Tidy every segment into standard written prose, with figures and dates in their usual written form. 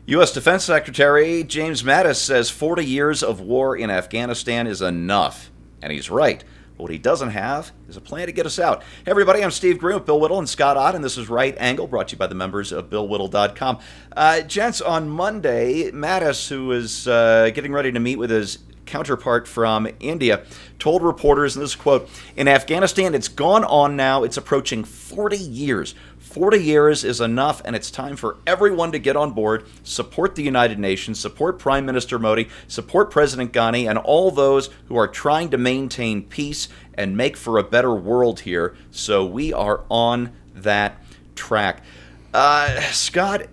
U.S. Defense Secretary James Mattis says 40 years of war in Afghanistan is enough. And he's right. But what he doesn't have is a plan to get us out. Hey, everybody, I'm Steve Green with Bill Whittle and Scott Ott, and this is Right Angle, brought to you by the members of BillWhittle.com. Gents, on Monday, Mattis, who was getting ready to meet with his counterpart from India, told reporters, and this quote, "In Afghanistan, it's gone on now. It's approaching 40 years. 40 years is enough, and it's time for everyone to get on board, support the United Nations, support Prime Minister Modi, support President Ghani, and all those who are trying to maintain peace and make for a better world here." So we are on that track. Scott,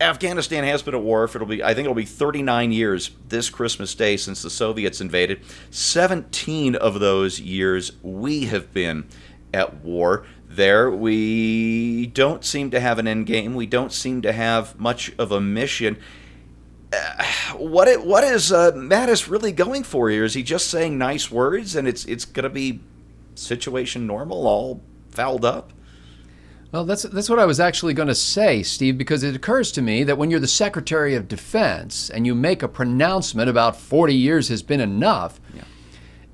Afghanistan has been at war for I think it'll be 39 years this Christmas Day since the Soviets invaded. 17 of those years we have been at war there. We don't seem to have an end game. We don't seem to have much of a mission. What is Mattis really going for here? Is he just saying nice words and it's going to be situation normal, all fouled up? Well, that's what I was actually going to say, Steve, because it occurs to me that when you're the Secretary of Defense and you make a pronouncement about 40 years has been enough, yeah,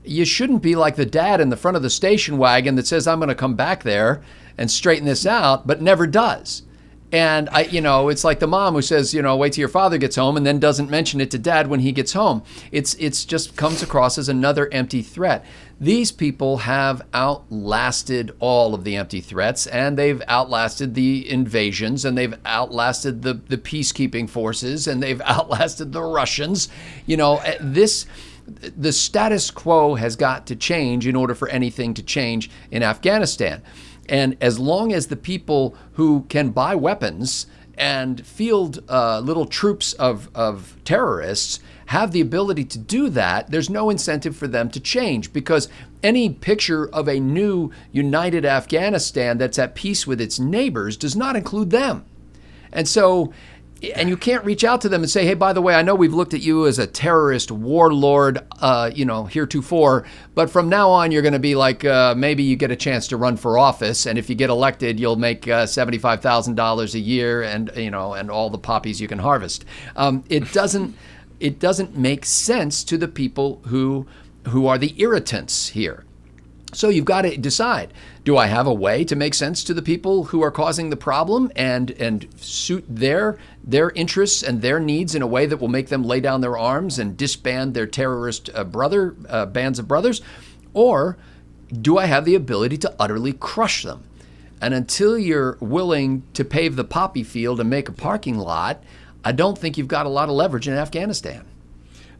you shouldn't be like the dad in the front of the station wagon that says, "I'm going to come back there and straighten this out," but never does. And it's like the mom who says, "Wait till your father gets home," and then doesn't mention it to dad when he gets home. It's just comes across as another empty threat. These people have outlasted all of the empty threats, and they've outlasted the invasions, and they've outlasted the peacekeeping forces, and they've outlasted the Russians. The status quo has got to change in order for anything to change in Afghanistan. And as long as the people who can buy weapons and field little troops of terrorists have the ability to do that, there's no incentive for them to change, because any picture of a new united Afghanistan that's at peace with its neighbors does not include them. And you can't reach out to them and say, "Hey, by the way, I know we've looked at you as a terrorist warlord, heretofore, but from now on you're going to be like, maybe you get a chance to run for office, and if you get elected, you'll make $75,000 a year, and all the poppies you can harvest." It doesn't make sense to the people who are the irritants here. So you've got to decide, do I have a way to make sense to the people who are causing the problem and suit their interests and their needs in a way that will make them lay down their arms and disband their terrorist bands of brothers? Or do I have the ability to utterly crush them? And until you're willing to pave the poppy field and make a parking lot, I don't think you've got a lot of leverage in Afghanistan.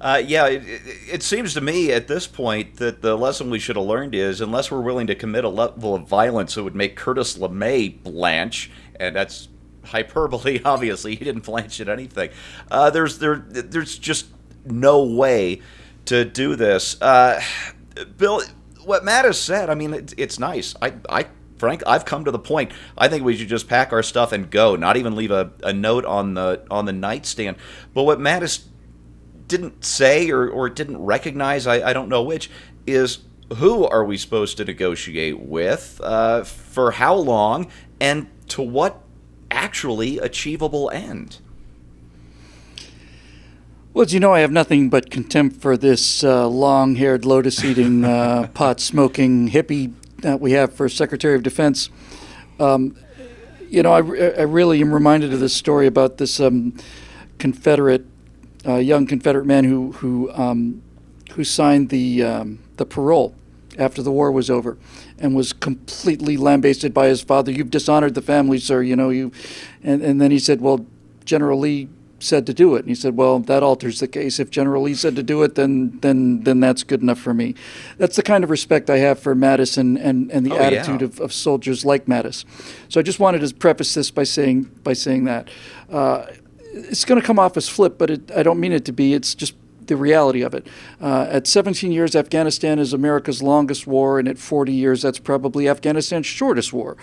It seems to me at this point that the lesson we should have learned is, unless we're willing to commit a level of violence that would make Curtis LeMay blanch, and that's hyperbole, obviously, he didn't blanch at anything, there's just no way to do this. Bill, what Matt has said, I mean, it's nice. Frank, I've come to the point. I think we should just pack our stuff and go, not even leave a note on the nightstand. But what Mattis didn't say or didn't recognize, I don't know which, is who are we supposed to negotiate with, for how long, and to what actually achievable end? Well, as you know, I have nothing but contempt for this long-haired, lotus-eating, pot-smoking hippie that we have for Secretary of Defense. I really am reminded of this story about this Confederate young Confederate man who signed the parole after the war was over, and was completely lambasted by his father. "You've dishonored the family, sir. And then he said, "Well, General Lee said to do it." And he said, "Well, that alters the case. If General Lee said to do it, then that's good enough for me." That's the kind of respect I have for Mattis and the attitude of soldiers like Mattis. So I just wanted to preface this by saying that. It's going to come off as flip, but I don't mean it to be. It's just the reality of it. At 17 years, Afghanistan is America's longest war, and at 40 years, that's probably Afghanistan's shortest war.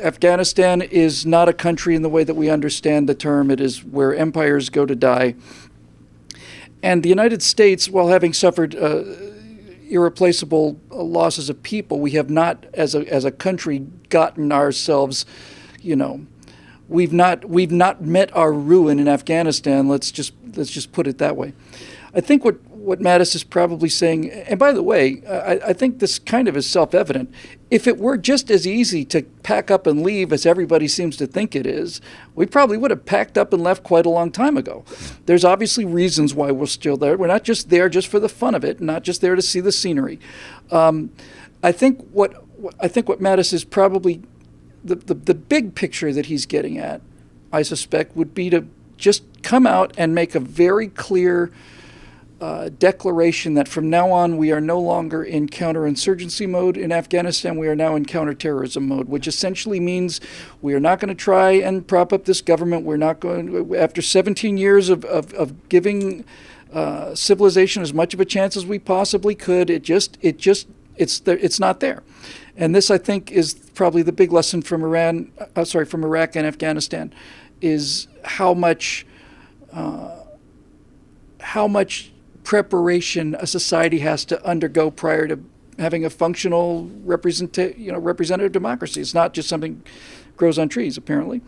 Afghanistan is not a country in the way that we understand the term. It is where empires go to die. And the United States, while having suffered irreplaceable losses of people, we have not, as a country, gotten ourselves, we've not met our ruin in Afghanistan. Let's just put it that way. I think what Mattis is probably saying, and by the way, I think this kind of is self-evident. If it were just as easy to pack up and leave as everybody seems to think it is, we probably would have packed up and left quite a long time ago. There's obviously reasons why we're still there. We're not just there just for the fun of it, not just there to see the scenery. I think what Mattis is probably the big picture that he's getting at, I suspect, would be to just come out and make a very clear declaration that from now on we are no longer in counterinsurgency mode in Afghanistan. We are now in counterterrorism mode, which essentially means we are not going to try and prop up this government. We're not going, after 17 years of giving civilization as much of a chance as we possibly could. It's not there. And this, I think, is probably the big lesson from from Iraq and Afghanistan, is how much preparation a society has to undergo prior to having a functional representative democracy. It's not just something that grows on trees, apparently.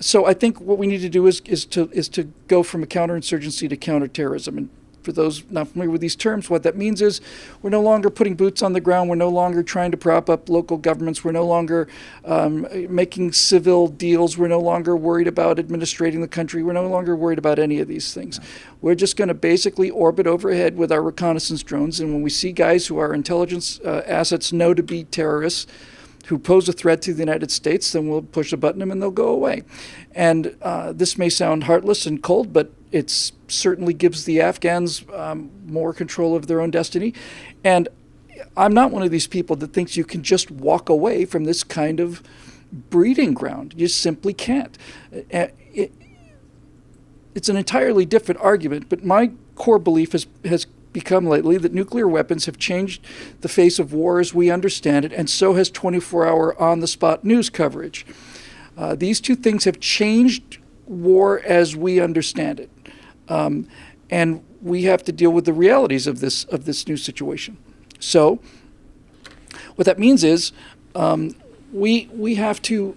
So I think what we need to do is to go from a counterinsurgency to counterterrorism. And for those not familiar with these terms, what that means is we're no longer putting boots on the ground. We're no longer trying to prop up local governments. We're no longer making civil deals. We're no longer worried about administrating the country. We're no longer worried about any of these things. We're just going to basically orbit overhead with our reconnaissance drones. And when we see guys who our intelligence assets know to be terrorists, who pose a threat to the United States, then we'll push a button and they'll go away. And this may sound heartless and cold, but it certainly gives the Afghans more control of their own destiny. And I'm not one of these people that thinks you can just walk away from this kind of breeding ground. You simply can't. It's an entirely different argument, but my core belief has become lately that nuclear weapons have changed the face of war as we understand it, and so has 24-hour on-the-spot news coverage. These two things have changed war as we understand it, and we have to deal with the realities of this new situation. So, what that means is we have to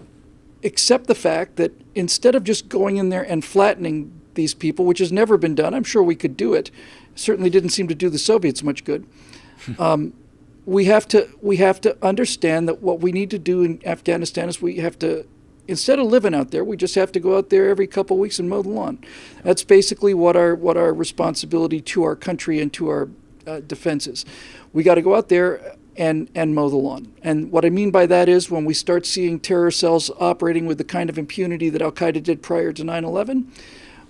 accept the fact that instead of just going in there and flattening these people, which has never been done, I'm sure we could do it. Certainly didn't seem to do the Soviets much good. We have to understand that what we need to do in Afghanistan is we have to, instead of living out there, we just have to go out there every couple of weeks and mow the lawn. That's basically what our responsibility to our country and to our defense is. We got to go out there and mow the lawn. And what I mean by that is when we start seeing terror cells operating with the kind of impunity that Al-Qaeda did prior to 9/11,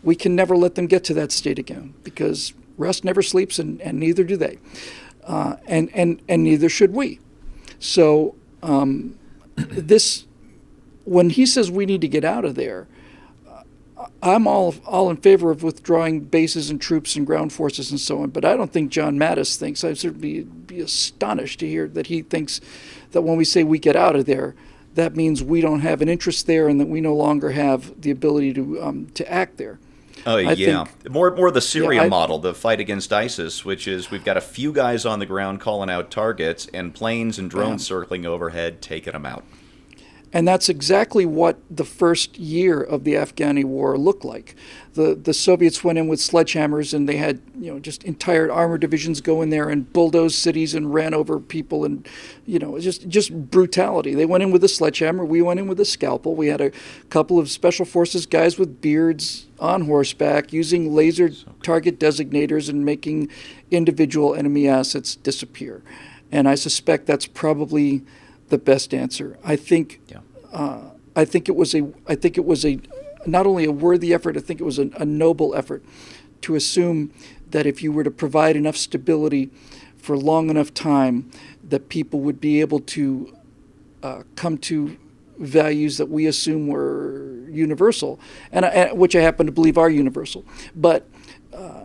we can never let them get to that state again, because Rust never sleeps, and neither do they, and neither should we. So this, when he says we need to get out of there, I'm all in favor of withdrawing bases and troops and ground forces and so on. But I don't think John Mattis thinks. I'd certainly be astonished to hear that he thinks that when we say we get out of there, that means we don't have an interest there and that we no longer have the ability to act there. Oh, yeah. More the Syria model, the fight against ISIS, which is we've got a few guys on the ground calling out targets and planes and drones circling overhead, taking them out. And that's exactly what the first year of the Afghani war looked like. The Soviets went in with sledgehammers, and they had just entire armor divisions go in there and bulldoze cities and ran over people, and just brutality. They went in with a sledgehammer. We went in with a scalpel. We had a couple of special forces guys with beards on horseback using laser target designators and making individual enemy assets disappear. And I suspect that's probably the best answer. I think it was a not only a worthy effort, I think it was a noble effort to assume that if you were to provide enough stability for long enough time, that people would be able to come to values that we assume were universal, and which I happen to believe are universal. But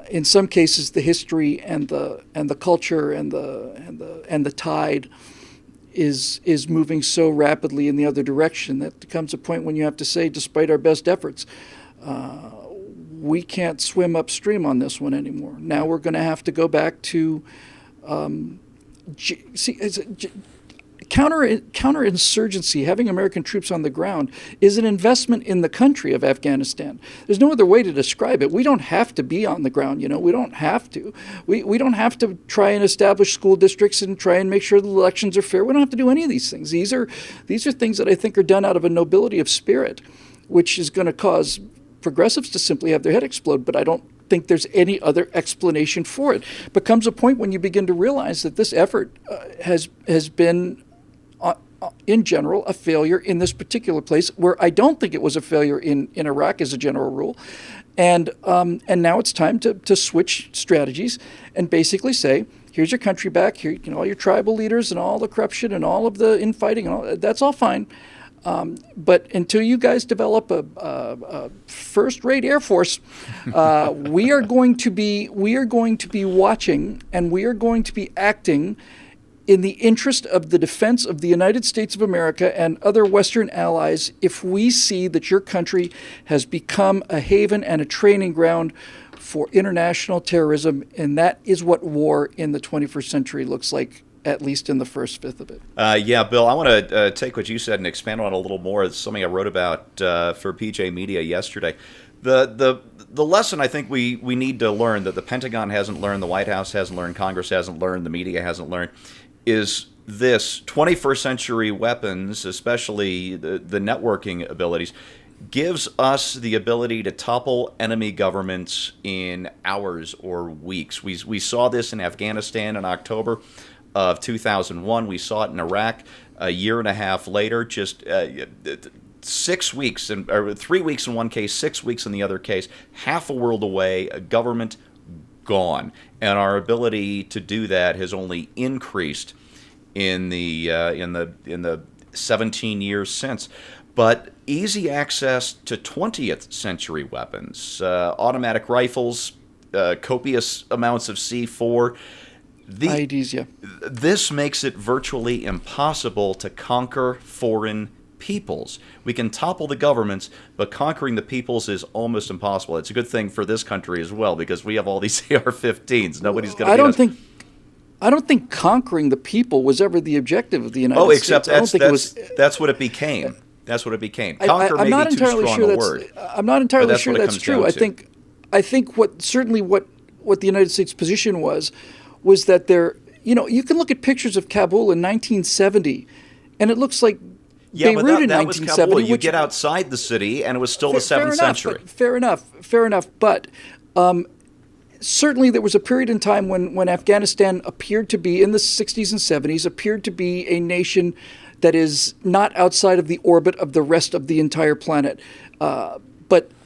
in some cases, the history and the culture and the tide is moving so rapidly in the other direction that there comes a point when you have to say, despite our best efforts, we can't swim upstream on this one anymore. Now we're going to have to go back to counterinsurgency, having American troops on the ground, is an investment in the country of Afghanistan. There's no other way to describe it. We don't have to be on the ground, we don't have to. We don't have to try and establish school districts and try and make sure the elections are fair. We don't have to do any of these things. These are things that I think are done out of a nobility of spirit, which is going to cause progressives to simply have their head explode, but I don't think there's any other explanation for it. Becomes a point when you begin to realize that this effort has been in general a failure in this particular place, where I don't think it was a failure in Iraq as a general rule. And now it's time to switch strategies and basically say, here's your country back, here, all your tribal leaders and all the corruption and all of the infighting, and all, that's all fine. But until you guys develop a first-rate Air Force, we are going to be watching, and we are going to be acting in the interest of the defense of the United States of America and other Western allies if we see that your country has become a haven and a training ground for international terrorism, and that is what war in the 21st century looks like, at least in the first fifth of it. Yeah, Bill, I want to take what you said and expand on it a little more. It's something I wrote about for PJ Media yesterday. The lesson I think we need to learn, that the Pentagon hasn't learned, the White House hasn't learned, Congress hasn't learned, the media hasn't learned, is this: 21st century weapons, especially the networking abilities, gives us the ability to topple enemy governments in hours or weeks. We saw this in Afghanistan in October of 2001. We saw it in Iraq a year and a half later, just 6 weeks, or 3 weeks in one case, 6 weeks in the other case, half a world away, a government gone. And our ability to do that has only increased in the 17 years since. But easy access to 20th century weapons, automatic rifles, copious amounts of C4. IEDs, yeah. This makes it virtually impossible to conquer foreign peoples. We can topple the governments, but conquering the peoples is almost impossible. It's a good thing for this country as well, because we have all these AR-15s. Nobody's going to beat us. I don't think conquering the people was ever the objective of the United States. Except that's what it became. That's what it became. Conquer may be too strong a word. I'm not entirely sure that's true. I think what the United States position was that there, you can look at pictures of Kabul in 1970, and it looks like Beirut in 1970. Was Kabul. You get outside the city, and it was still the 7th century. Fair enough. But certainly there was a period in time when Afghanistan appeared to be, in the 60s and 70s, appeared to be a nation that is not outside of the orbit of the rest of the entire planet.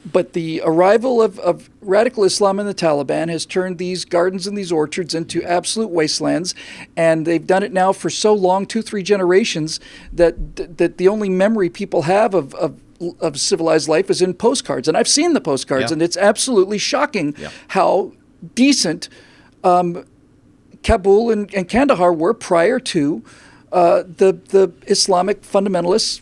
But the arrival of radical Islam and the Taliban has turned these gardens and these orchards into absolute wastelands, and they've done it now for so long, 2-3 generations, that the only memory people have of civilized life is in postcards. And I've seen the postcards, and it's absolutely shocking how decent Kabul and Kandahar were prior to the Islamic fundamentalists,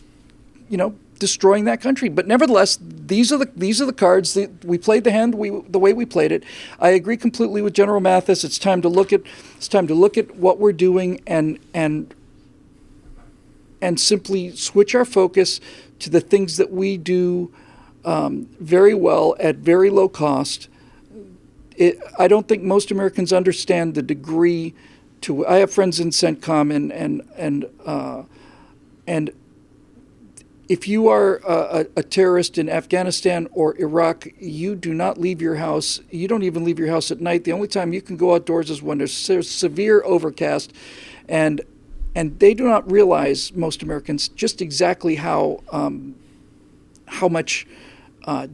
destroying that country. But nevertheless, these are the cards. We played the hand the way we played it. I agree completely with General Mattis. It's time to look at what we're doing and simply switch our focus to the things that we do very well at very low cost. I don't think most Americans understand the degree to. I have friends in CENTCOM and if you are a terrorist in Afghanistan or Iraq, you do not leave your house. You don't even leave your house at night. The only time you can go outdoors is when there's severe overcast, and they do not realize, most Americans, just exactly how much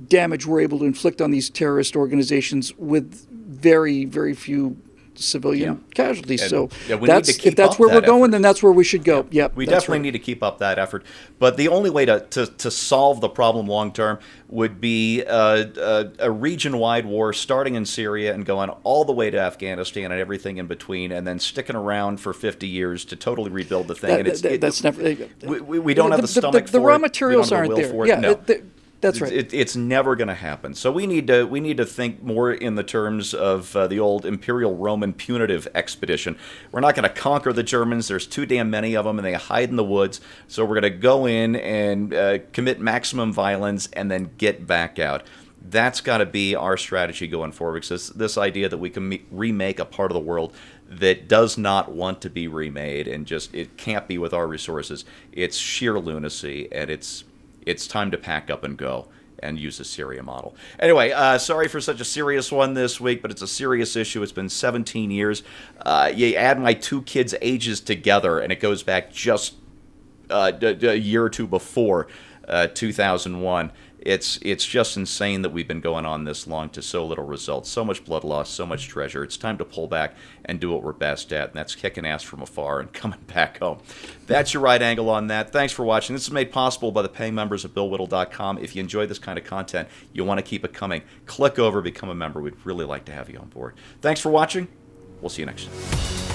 damage we're able to inflict on these terrorist organizations with very, very few civilian casualties. And, so if that's where we're going, then that's where we should go. We definitely need to keep up that effort. But the only way to solve the problem long term would be a region-wide war starting in Syria and going all the way to Afghanistan and everything in between, and then sticking around for 50 years to totally rebuild the thing. We don't have the stomach for it. The raw materials aren't there. That's right. It's never going to happen. So we need to think more in the terms of the old Imperial Roman punitive expedition. We're not going to conquer the Germans. There's too damn many of them, and they hide in the woods. So we're going to go in and commit maximum violence and then get back out. That's got to be our strategy going forward. Because this idea that we can remake a part of the world that does not want to be remade and just it can't be with our resources. It's sheer lunacy, and it's time to pack up and go and use the Syria model. Anyway, sorry for such a serious one this week, but it's a serious issue. It's been 17 years. You add my two kids' ages together, and it goes back just a year or two before 2001. It's just insane that we've been going on this long to so little results. So much blood loss, so much treasure. It's time to pull back and do what we're best at, and that's kicking ass from afar and coming back home. That's your right angle on that. Thanks for watching. This is made possible by the paying members of BillWhittle.com. If you enjoy this kind of content, you want to keep it coming, click over, become a member. We'd really like to have you on board. Thanks for watching. We'll see you next time.